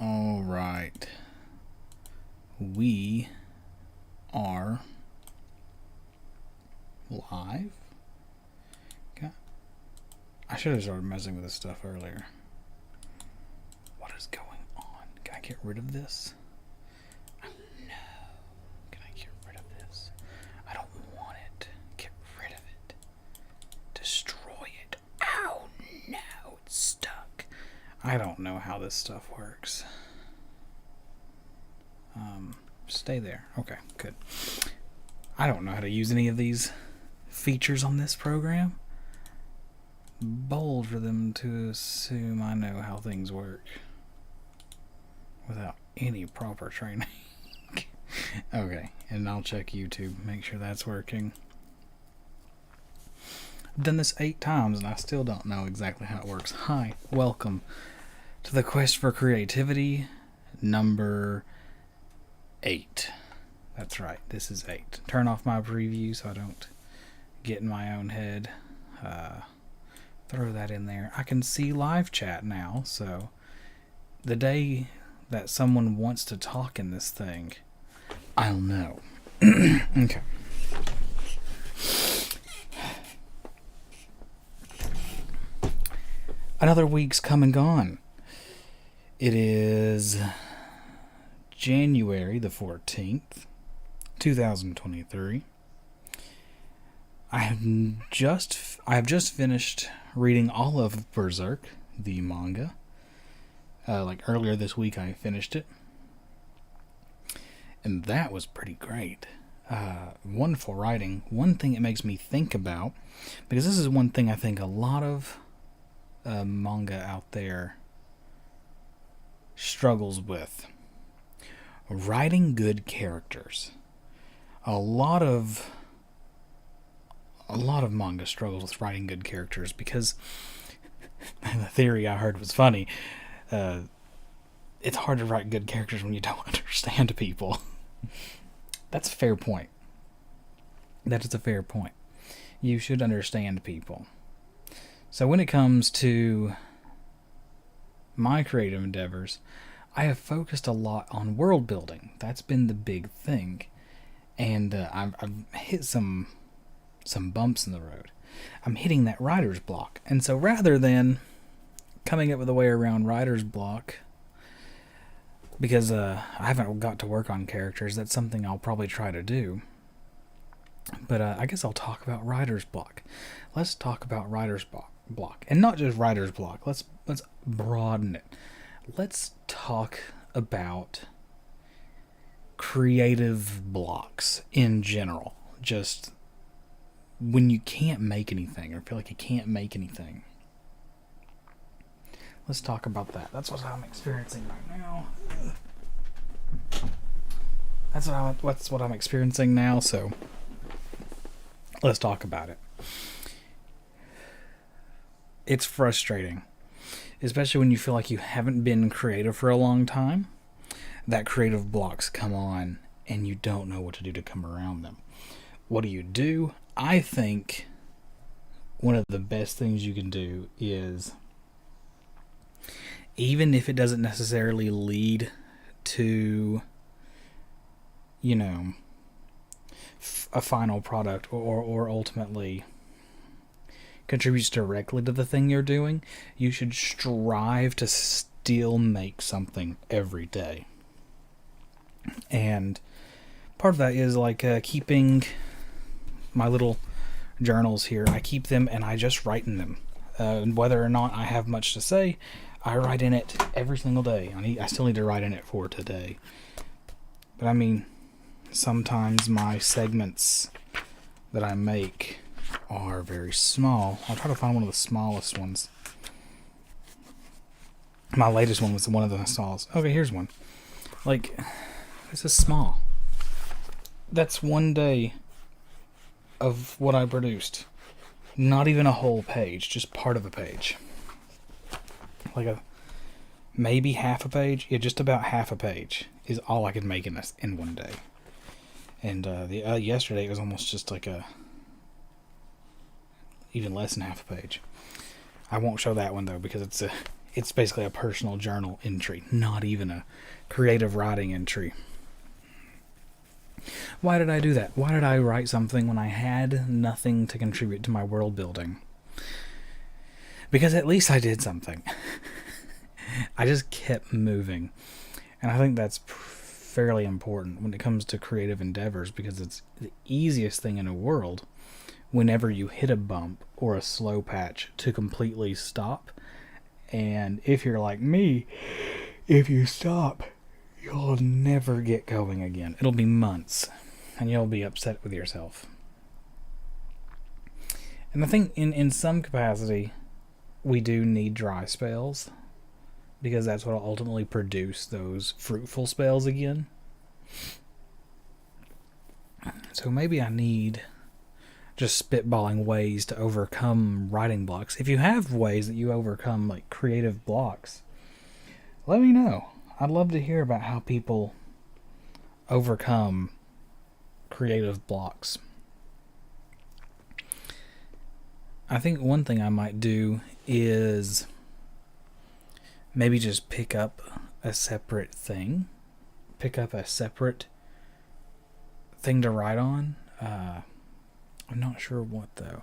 All right. We are live. Okay. I should have started messing with this stuff earlier. What is going on? Can I get rid of this? Oh, no. Can I get rid of this? I don't want it. Get rid of it. Destroy it. Oh, no. It's stuck. I don't know how this stuff works. Stay there. Okay, good. I don't know how to use any of these features on this program. Bold for them to assume I know how things work without any proper training. Okay, and I'll check YouTube, make sure that's working. I've done this 8 times and I still don't know exactly how it works. Hi, welcome to the Quest for Creativity number 8. That's right, this is 8. Turn off my preview so I don't get in my own head. Throw that in there. I can see live chat now, so the day that someone wants to talk in this thing, I'll know. Okay. Another week's come and gone. It is January the 14th, 2023. I have just finished reading all of Berserk, the manga. Like earlier this week I finished it. And that was pretty great. Wonderful writing. One thing it makes me think about, because this is one thing I think a lot of manga out there struggles with. Writing good characters. A lot of manga struggles with writing good characters because the theory I heard was funny. It's hard to write good characters when you don't understand people. That's a fair point. That is a fair point. You should understand people. So when it comes to my creative endeavors, I have focused a lot on world building. That's been the big thing. And I've hit some bumps in the road. I'm hitting that writer's block. And so rather than coming up with a way around writer's block, because I haven't got to work on characters, that's something I'll probably try to do. But I guess I'll talk about writer's block. Let's talk about writer's block. And not just writer's block. Let's broaden it. Let's talk about creative blocks in general. Just when you can't make anything or feel like you can't make anything. Let's talk about that. That's what I'm experiencing right now. That's what I'm experiencing now, so let's talk about it. It's frustrating, especially when you feel like you haven't been creative for a long time. That creative blocks come on and you don't know what to do to come around them. What do? I think one of the best things you can do is, even if it doesn't necessarily lead to, a final product or ultimately contributes directly to the thing you're doing, you should strive to still make something every day. And part of that is like keeping my little journals here. I keep them and I just write in them. Whether or not I have much to say, I write in it every single day. I still need to write in it for today. But I mean, sometimes my segments that I make are very small. I'll try to find one of the smallest ones. My latest one was one of the smallest. Okay, here's one. Like, this is small. That's one day of what I produced. Not even a whole page, just part of a page. Like maybe half a page. Yeah, just about half a page is all I could make in one day. And yesterday it was almost just like even less than half a page. I won't show that one though because It's basically a personal journal entry, not even a creative writing entry. Why did I do that? Why did I write something when I had nothing to contribute to my world building? Because at least I did something. I just kept moving. And I think that's fairly important when it comes to creative endeavors, because it's the easiest thing in the world whenever you hit a bump or a slow patch to completely stop. And if you're like me, if you stop, you'll never get going again. It'll be months, and you'll be upset with yourself. And I think in some capacity, we do need dry spells, because that's what will ultimately produce those fruitful spells again. So maybe I need just spitballing ways to overcome writing blocks. If you have ways that you overcome like creative blocks, let me know. I'd love to hear about how people overcome creative blocks. I think one thing I might do is maybe just pick up a separate thing. Pick up a separate thing to write on. I'm not sure what, though.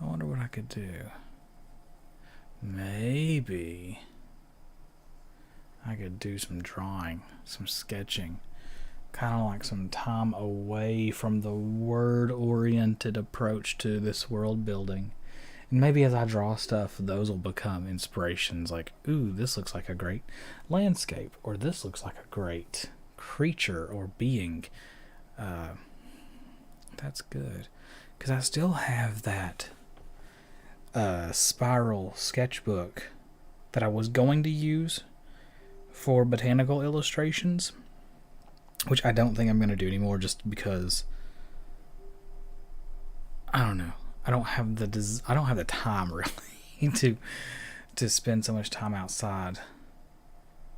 I wonder what I could do. Maybe I could do some drawing, some sketching. Kind of like some time away from the word-oriented approach to this world building. And maybe as I draw stuff, those will become inspirations, like, ooh, this looks like a great landscape, or this looks like a great creature or being. That's good. Because I still have that spiral sketchbook that I was going to use for botanical illustrations, which I don't think I'm going to do anymore, just because I don't know. I don't have the time really to spend so much time outside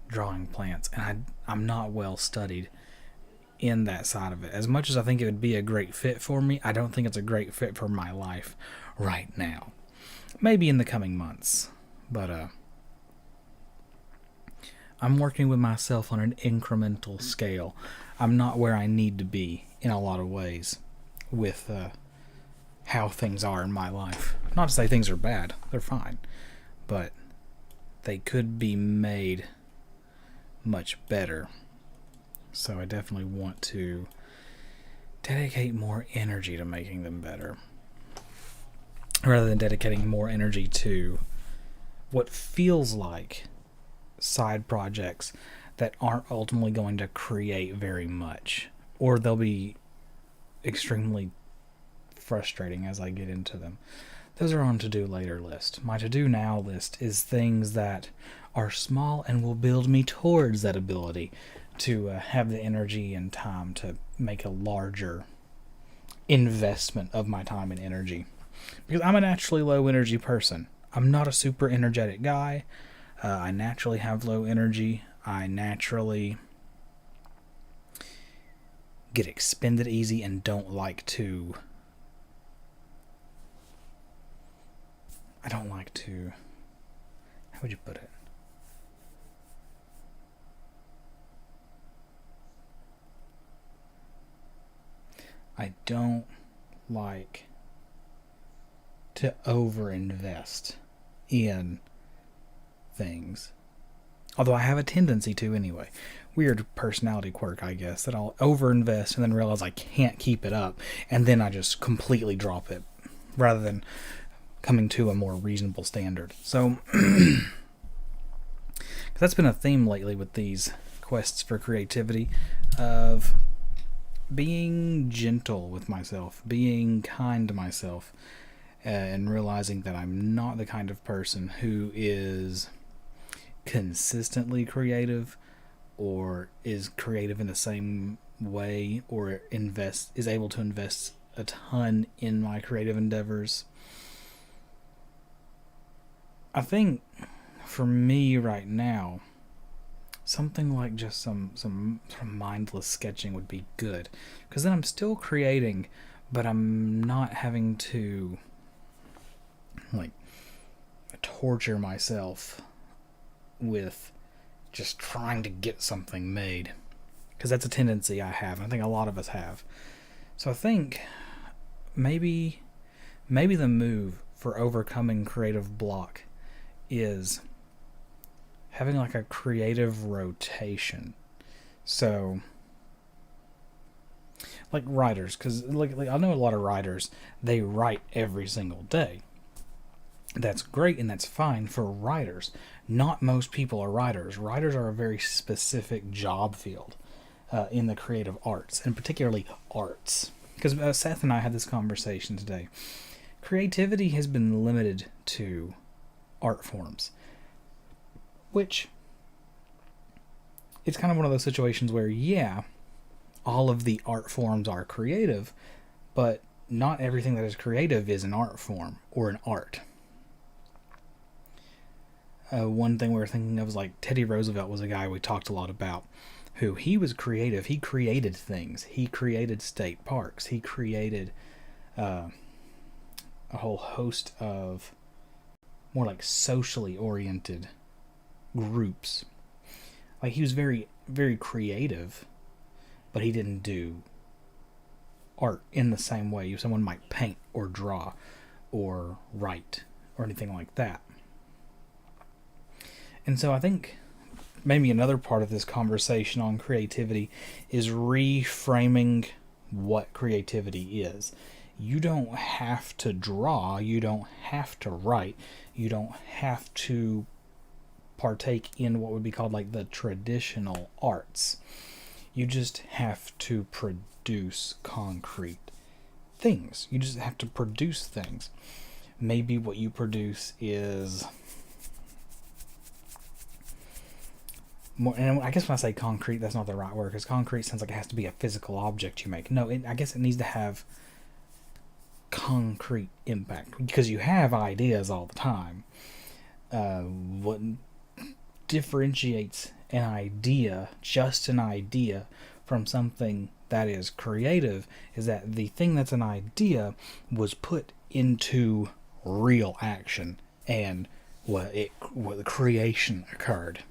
drawing plants, and I'm not well studied in that side of it. As much as I think it would be a great fit for me, I don't think it's a great fit for my life right now. Maybe in the coming months, but I'm working with myself on an incremental scale. I'm not where I need to be in a lot of ways with how things are in my life. Not to say things are bad, they're fine, but they could be made much better. So I definitely want to dedicate more energy to making them better, rather than dedicating more energy to what feels like side projects that aren't ultimately going to create very much, or they'll be extremely frustrating as I get into them. Those are on to-do later list. My to-do now list is things that are small and will build me towards that ability to have the energy and time to make a larger investment of my time and energy. Because I'm a naturally low energy person. I'm not a super energetic guy. I naturally have low energy. I naturally get expended easy and don't like to... How would you put it? I don't like to overinvest in things. Although I have a tendency to anyway. Weird personality quirk, I guess, that I'll overinvest and then realize I can't keep it up, and then I just completely drop it, rather than coming to a more reasonable standard. So, that's been a theme lately with these quests for creativity, of being gentle with myself, being kind to myself, and realizing that I'm not the kind of person who is consistently creative, or is creative in the same way, or is able to invest a ton in my creative endeavors. I think for me right now, something like just some mindless sketching would be good, because then I'm still creating, but I'm not having to like torture myself with just trying to get something made. Because that's a tendency I have, and I think a lot of us have. So I think maybe the move for overcoming creative block is having like a creative rotation. So, like writers, because like I know a lot of writers, they write every single day. That's great and that's fine for writers. Not most people are writers. Writers are a very specific job field in the creative arts, and particularly arts. Because Seth and I had this conversation today. Creativity has been limited to art forms, which it's kind of one of those situations where, yeah, all of the art forms are creative, but not everything that is creative is an art form or an art. One thing we were thinking of was like Teddy Roosevelt was a guy we talked a lot about, who he was creative. He created things. He created state parks. He created a whole host of more like socially oriented groups. Like he was very, very creative, but he didn't do art in the same way someone might paint or draw or write or anything like that. And so I think maybe another part of this conversation on creativity is reframing what creativity is. You don't have to draw, you don't have to write, you don't have to partake in what would be called like the traditional arts. You just have to produce concrete things. You just have to produce things. Maybe what you produce is more, and I guess when I say concrete, that's not the right word, because concrete sounds like it has to be a physical object you make. No, I guess it needs to have concrete impact, because you have ideas all the time. What differentiates an idea, just an idea, from something that is creative is that the thing that's an idea was put into real action, and what the creation occurred.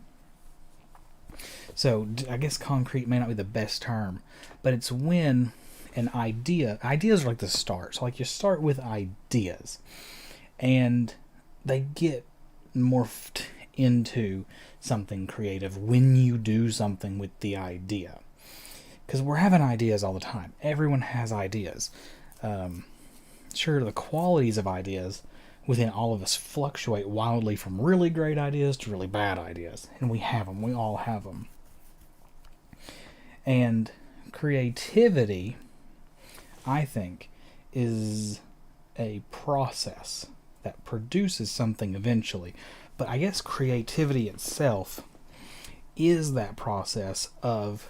So I guess concrete may not be the best term, but it's when an ideas are like the start. So like you start with ideas, and they get morphed into something creative when you do something with the idea. Because we're having ideas all the time. Everyone has ideas. Sure, the qualities of ideas within all of us fluctuate wildly from really great ideas to really bad ideas. And we have them. We all have them. And creativity, I think, is a process that produces something eventually. But I guess creativity itself is that process of,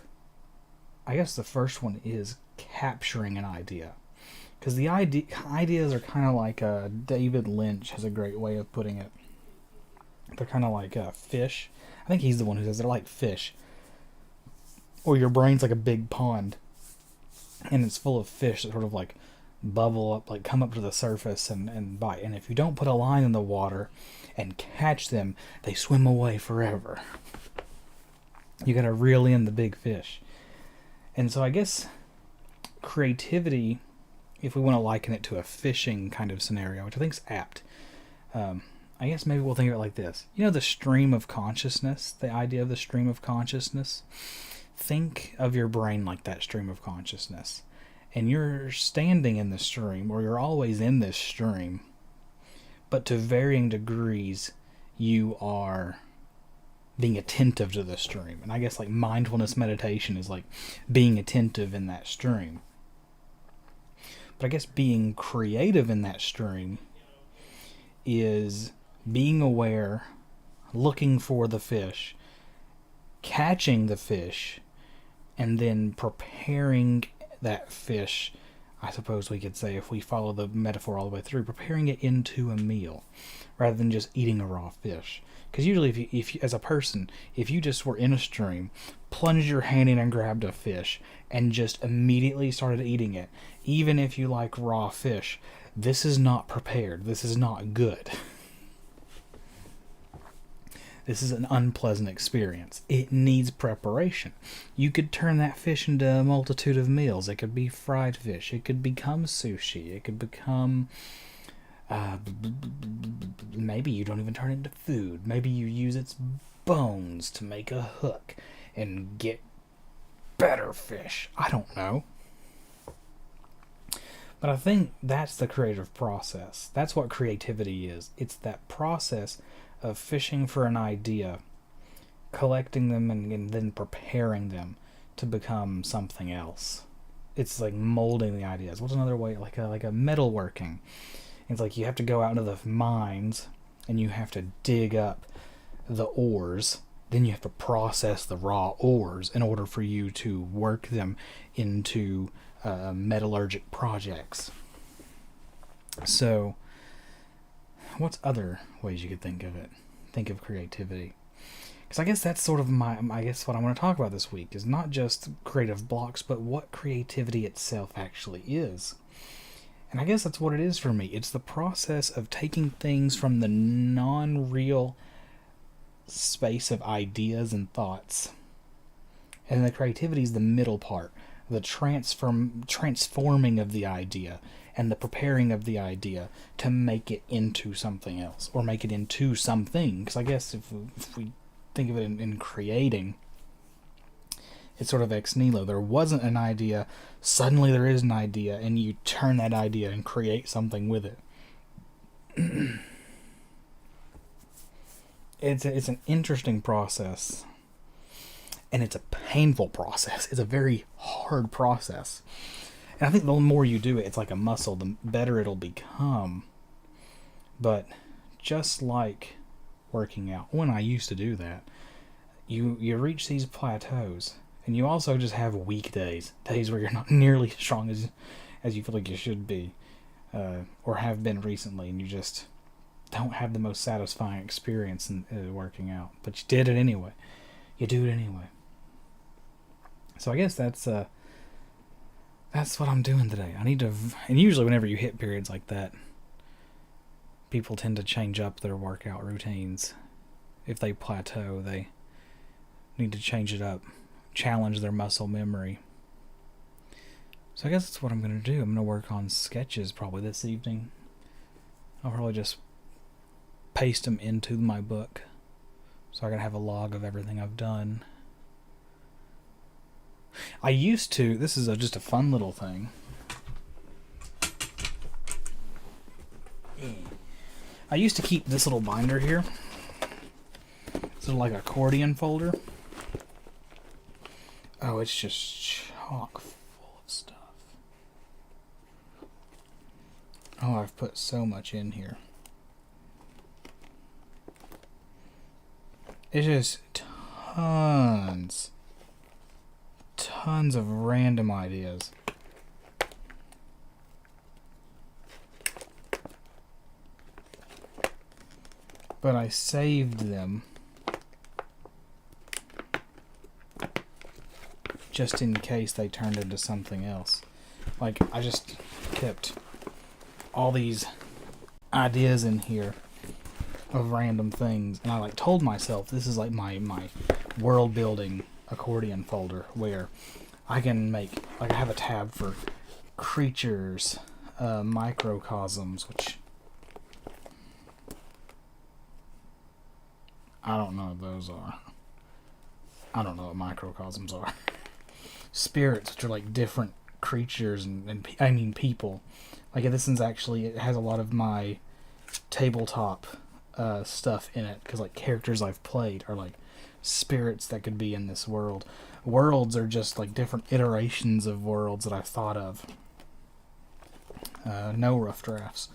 I guess the first one is capturing an idea. Because the ideas are kind of like, David Lynch has a great way of putting it. They're kind of like fish. I think he's the one who says they're like fish. Or your brain's like a big pond, and it's full of fish that sort of like bubble up, like come up to the surface and bite. And if you don't put a line in the water and catch them, they swim away forever. You gotta reel in the big fish. And so I guess creativity, if we want to liken it to a fishing kind of scenario, which I think is apt, I guess maybe we'll think of it like this. You know the stream of consciousness, the idea of the stream of consciousness? Think of your brain like that stream of consciousness. And you're standing in the stream, or you're always in this stream, but to varying degrees you are being attentive to the stream. And I guess like mindfulness meditation is like being attentive in that stream. But I guess being creative in that stream is being aware, looking for the fish, catching the fish, and then preparing that fish, I suppose we could say, if we follow the metaphor all the way through, preparing it into a meal rather than just eating a raw fish. Because usually if you, as a person, if you just were in a stream, plunged your hand in and grabbed a fish and just immediately started eating it, even if you like raw fish, this is not prepared. This is not good. This is an unpleasant experience. It needs preparation. You could turn that fish into a multitude of meals. It could be fried fish. It could become sushi. It could become... maybe you don't even turn it into food. Maybe you use its bones to make a hook and get better fish. I don't know. But I think that's the creative process. That's what creativity is. It's that process of fishing for an idea, collecting them, and then preparing them to become something else. It's like molding the ideas. What's another way? Like a metalworking. It's like you have to go out into the mines and you have to dig up the ores. Then you have to process the raw ores in order for you to work them into metallurgic projects. So, what's other ways you could think of it? Think of creativity. Because I guess that's sort of I guess what I want to talk about this week is not just creative blocks, but what creativity itself actually is. And I guess that's what it is for me. It's the process of taking things from the non-real space of ideas and thoughts. And the creativity is the middle part. The transforming of the idea and the preparing of the idea to make it into something else or make it into something. Because I guess if we think of it in creating, it's sort of ex nihilo. There wasn't an idea, suddenly there is an idea, and you turn that idea and create something with it. It's an interesting process. And it's a painful process. It's a very hard process. And I think the more you do it, it's like a muscle, the better it'll become. But just like working out, when I used to do that, you reach these plateaus. And you also just have weak days. Days where you're not nearly as strong as you feel like you should be. Or have been recently. And you just don't have the most satisfying experience in working out. But you did it anyway. You do it anyway. So I guess that's what I'm doing today. I need to, and usually whenever you hit periods like that, people tend to change up their workout routines. If they plateau, they need to change it up, challenge their muscle memory. So I guess that's what I'm going to do. I'm going to work on sketches probably this evening. I'll probably just paste them into my book so I can have a log of everything I've done. I used to, this is just a fun little thing. I used to keep this little binder here. It's like an accordion folder. Oh, it's just chock full of stuff. Oh, I've put so much in here. It's just tons of random ideas. But I saved them just in case they turned into something else. Like, I just kept all these ideas in here of random things, and I told myself this is like my world building accordion folder where I can make, I have a tab for creatures, microcosms, which I don't know what those are. I don't know what microcosms are. Spirits, which are like different creatures and I mean people. Like this one's actually, it has a lot of my tabletop stuff in it, because like characters I've played are like spirits that could be in this world. Worlds are just like different iterations of worlds that I've thought of. No rough drafts.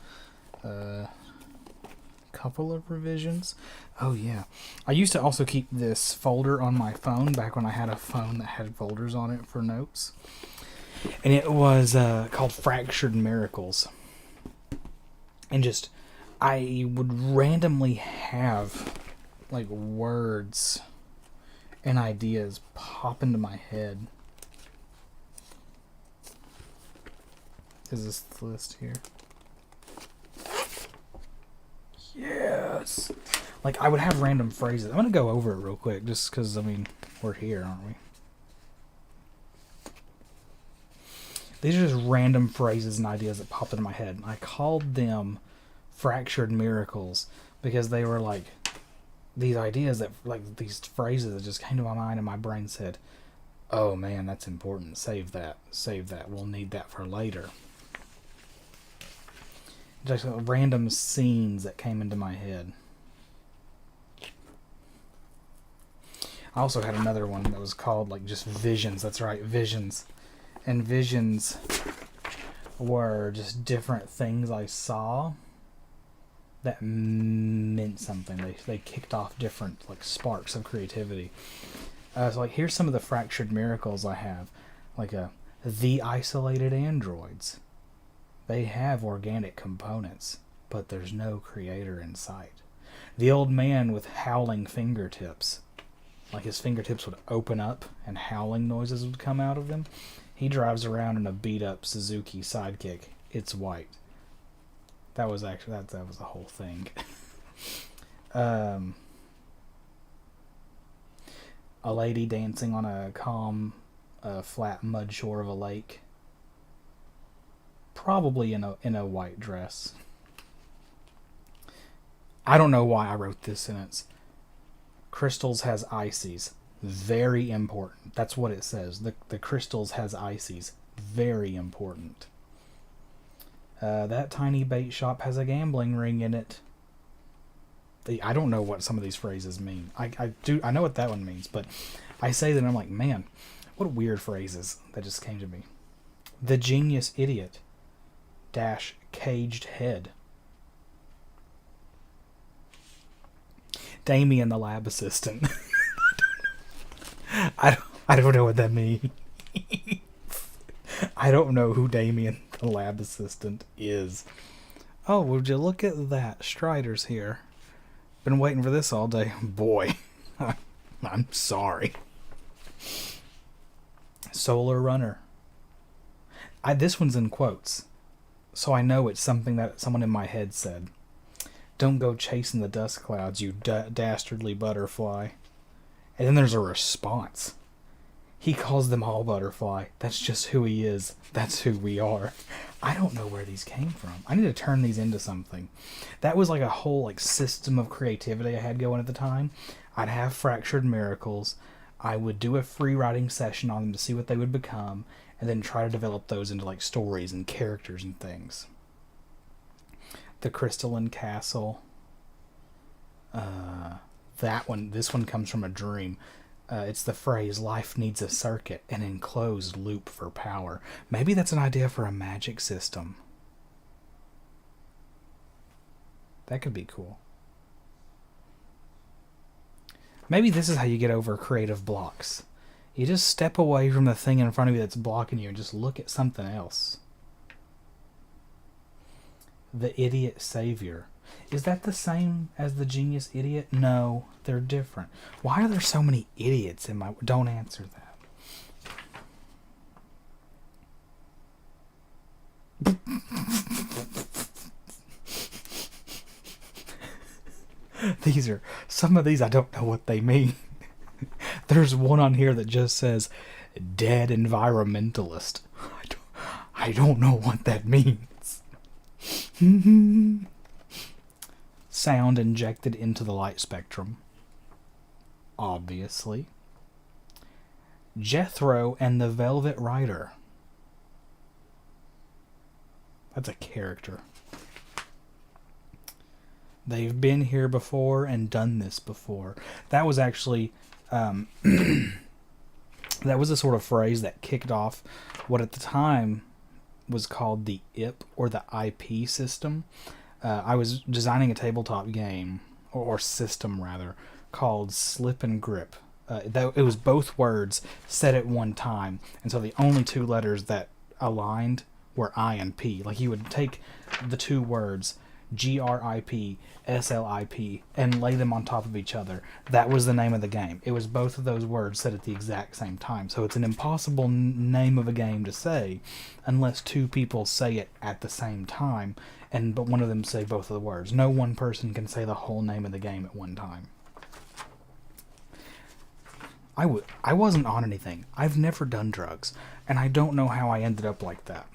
Couple of revisions. Oh yeah, I used to also keep this folder on my phone back when I had a phone that had folders on it for notes, and it was called Fractured Miracles. And just I would randomly have like words and ideas pop into my head. Is this the list here? Yes. Like, I would have random phrases. I'm going to go over it real quick, just because, I mean, we're here, aren't we? These are just random phrases and ideas that popped into my head. I called them fractured miracles because they were like these ideas that, like, these phrases that just came to my mind, and my brain said, oh man, that's important. Save that. Save that. We'll need that for later. Just random scenes that came into my head. I also had another one that was called, like, just visions. That's right, visions. And visions were just different things I saw that meant something. They kicked off different, like, sparks of creativity. So, like, here's some of the fractured miracles I have. Like, the isolated androids. They have organic components, but there's no creator in sight. The old man with howling fingertips. Like, his fingertips would open up and howling noises would come out of them. He drives around in a beat-up Suzuki Sidekick. It's white. That was actually, that was the whole thing. A lady dancing on a calm, flat mud shore of a lake. Probably in a white dress. I don't know why I wrote this sentence. Crystals has ices. Very important. That's what it says. The crystals has ices. Very important. That tiny bait shop has a gambling ring in it. I don't know what some of these phrases mean. I know what that one means, but I say that and I'm like, man, what weird phrases that just came to me. The genius idiot dash caged head. Damien the lab assistant. I don't know what that means. I don't know who Damien the lab assistant is. Oh, would you look at that? Strider's here. Been waiting for this all day. Boy, I'm sorry. Solar runner. This one's in quotes, so I know it's something that someone in my head said. Don't go chasing the dust clouds, you dastardly butterfly. And then there's a response. He calls them all butterfly. That's just who he is. That's who we are. I don't know where these came from. I need to turn these into something. That was like a whole, like, system of creativity I had going at the time. I'd have fractured miracles. I would do a free writing session on them to see what they would become, and then try to develop those into, like, stories and characters and things. The Crystalline Castle. This one comes from a dream. It's the phrase, life needs a circuit, an enclosed loop for power. Maybe that's an idea for a magic system. That could be cool. Maybe this is how you get over creative blocks. You just step away from the thing in front of you that's blocking you and just look at something else. The idiot savior. Is that the same as the genius idiot? No, they're different. Why are there so many idiots in my... Don't answer that. Some of these I don't know what they mean. There's one on here that just says, dead environmentalist. I don't know what that means. Sound injected into the light spectrum. Obviously. Jethro and the Velvet Rider. That's a character. They've been here before and done this before. That was actually... that was a sort of phrase that kicked off what at the time was called the IP or the IP system. I was designing a tabletop game, or system rather, called Slip and Grip. It was both words said at one time, and so the only two letters that aligned were I and P. Like, you would take the two words, GRIP, SLIP, and lay them on top of each other. That was the name of the game. It was both of those words said at the exact same time. So it's an impossible name of a game to say unless two people say it at the same time, but one of them say both of the words. No one person can say the whole name of the game at one time. I wasn't on anything. I've never done drugs, and I don't know how I ended up like that.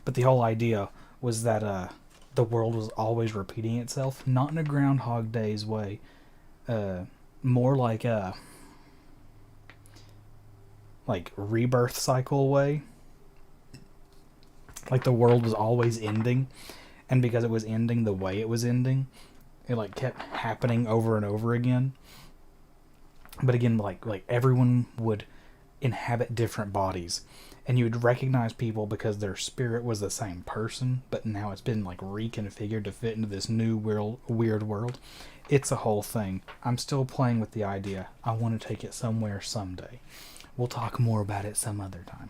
But the whole idea was that the world was always repeating itself, not in a Groundhog Days way, more like a rebirth cycle way. Like the world was always ending, and because it was ending the way it was ending, it kept happening over and over again. But again, like everyone would inhabit different bodies, and you would recognize people because their spirit was the same person, but now it's been reconfigured to fit into this new weird world. It's a whole thing. I'm still playing with the idea. I want to take it somewhere someday. We'll talk more about it some other time.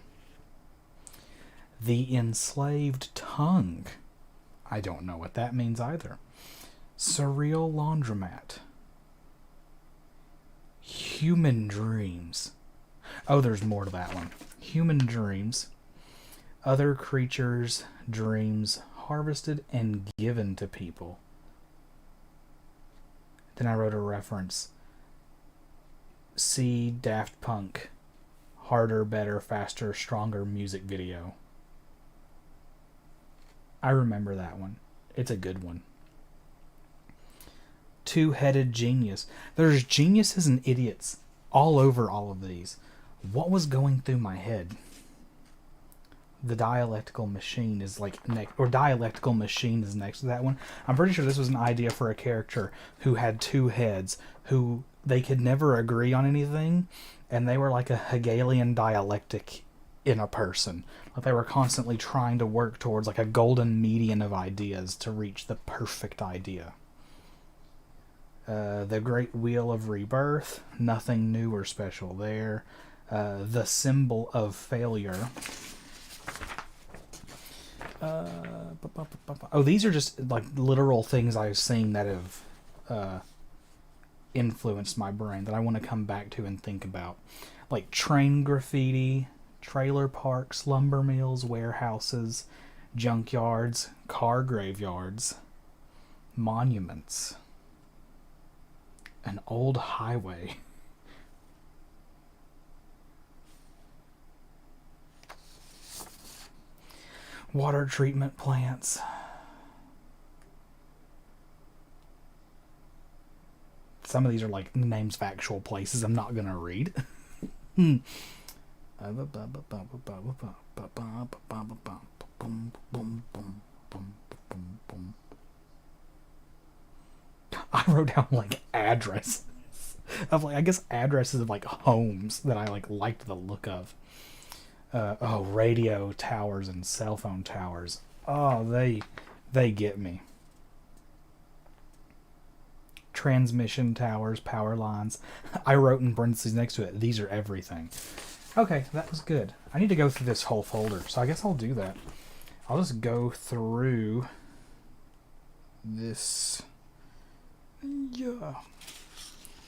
The enslaved tongue. I don't know what that means either. Surreal laundromat. Human dreams. Oh, there's more to that one. Human dreams. Other creatures' dreams harvested and given to people. Then I wrote a reference. See Daft Punk. Harder, better, faster, stronger music video. I remember that one. It's a good one. Two-headed genius. There's geniuses and idiots all over all of these. What was going through my head? The dialectical machine is next, or dialectical machine is next to that one. I'm pretty sure this was an idea for a character who had two heads, who they could never agree on anything, and they were like a Hegelian dialectic in a person. Like they were constantly trying to work towards a golden median of ideas to reach the perfect idea. The Great Wheel of Rebirth, nothing new or special there. The Symbol of Failure. These are just literal things I've seen that have influenced my brain that I want to come back to and think about. Like train graffiti, trailer parks, lumber mills, warehouses, junkyards, car graveyards, monuments. An old highway. Water treatment plants. Some of these are names of actual places I'm not going to read. I wrote down addresses of I guess addresses of homes that I liked the look of. Radio towers and cell phone towers. Oh, they get me. Transmission towers, power lines. I wrote in parentheses next to it, these are everything. Okay, that was good. I need to go through this whole folder, so I guess I'll do that. I'll just go through this. Yeah.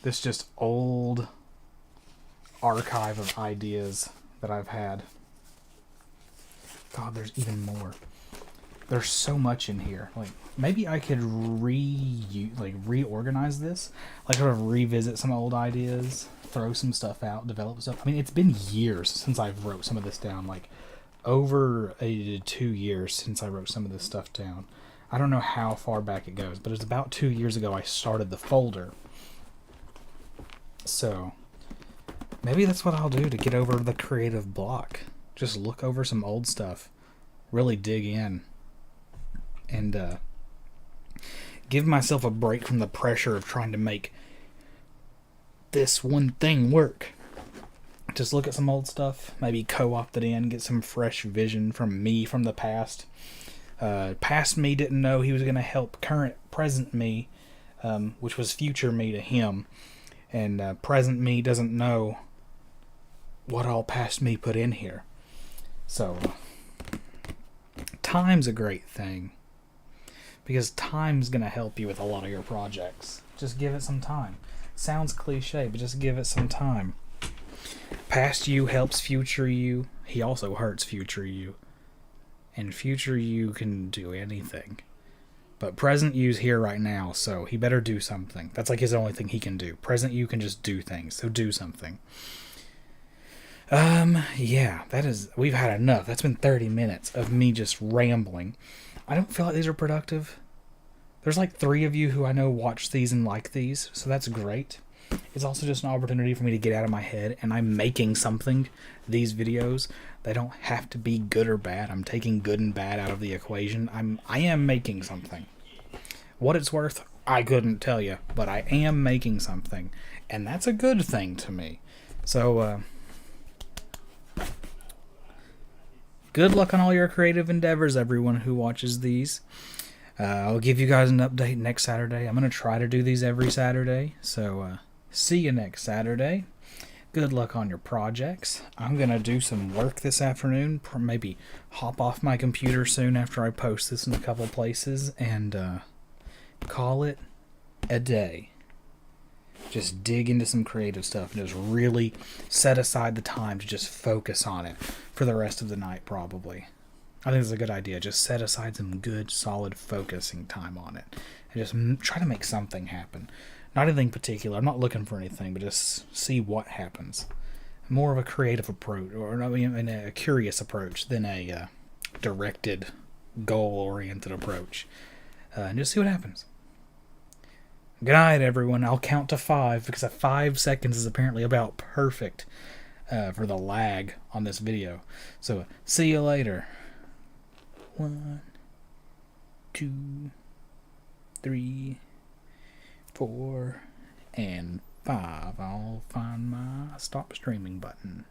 This just old archive of ideas that I've had. God, there's even more. There's so much in here. Maybe I could reorganize this. Sort of revisit some old ideas, throw some stuff out, develop stuff. I mean, it's been years since I've wrote some of this down. Over 2 years since I wrote some of this stuff down. I don't know how far back it goes, but it's about 2 years ago I started the folder. So, maybe that's what I'll do to get over the creative block. Just look over some old stuff, really dig in, and give myself a break from the pressure of trying to make this one thing work. Just look at some old stuff, maybe co-opt it in, get some fresh vision from me from the past. Past me didn't know he was going to help present me, which was future me to him. And present me doesn't know what all past me put in here. So, time's a great thing. because time's going to help you with a lot of your projects. Just give it some time. Sounds cliche, but just give it some time. Past you helps future you. He also hurts future you. And future you can do anything. But present you's here right now, so he better do something. That's like his only thing he can do. Present you can just do things, so do something. Yeah, we've had enough. That's been 30 minutes of me just rambling. I don't feel like these are productive. There's like 3 of you who I know watch these and like these, so that's great. It's also just an opportunity for me to get out of my head, and I'm making something. These videos, they don't have to be good or bad. I'm taking good and bad out of the equation. I am making something. What it's worth, I couldn't tell you, but I am making something, and that's a good thing to me. So, good luck on all your creative endeavors, everyone who watches these. I'll give you guys an update next Saturday. I'm going to try to do these every Saturday, so see you next Saturday. Good luck on your projects. I'm going to do some work this afternoon, maybe hop off my computer soon after I post this in a couple places, and call it a day. Just dig into some creative stuff and just really set aside the time to just focus on it for the rest of the night, probably. I think it's a good idea. Just set aside some good, solid focusing time on it. And just try to make something happen. Not anything particular. I'm not looking for anything, but just see what happens. More of a creative approach, or a curious approach than a directed, goal-oriented approach. And just see what happens. Good night, everyone. I'll count to 5 because 5 seconds is apparently about perfect for the lag on this video. So, see you later. 1, 2, 3, 4, and 5. I'll find my stop streaming button.